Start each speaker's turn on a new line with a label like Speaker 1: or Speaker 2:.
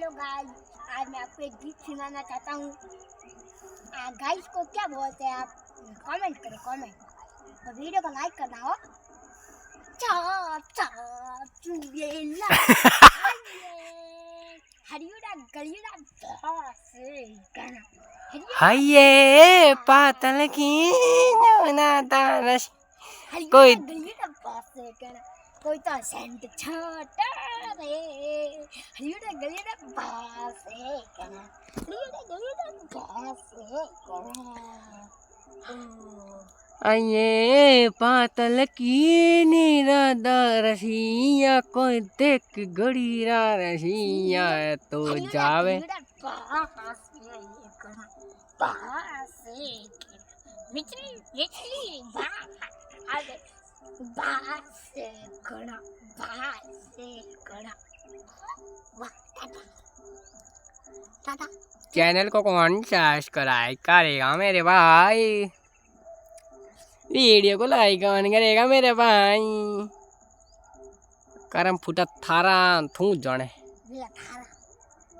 Speaker 1: Hello guys, आज मैं आपको एक गीत सुनाना चाहता हूँ। गाइस को क्या बोलते हैं आप? कमेंट करो कमेंट, और वीडियो को लाइक करना हो। चा चा चुड़ैला हरियुड़ा गलियुड़ा भासे गाना
Speaker 2: हाये पातल की ना तारस कोई
Speaker 1: हरियुड़ा गलियुड़ा भासे गाना कोई तो सेंट छोटा रे हरियुड़ा गलियुड़ा भासे गाना हरियुड़ा गलियुड़ा भासे गाना
Speaker 2: आये पातल की निरादा रसिया कोई देख गड़ीरा रसिया तो जावे चैनल को कौन सब्सक्राइब करेगा मेरे भाई? वीडियो को लाइक कौन करेगा मेरे भाई? करम फुटा थारा थू जाने।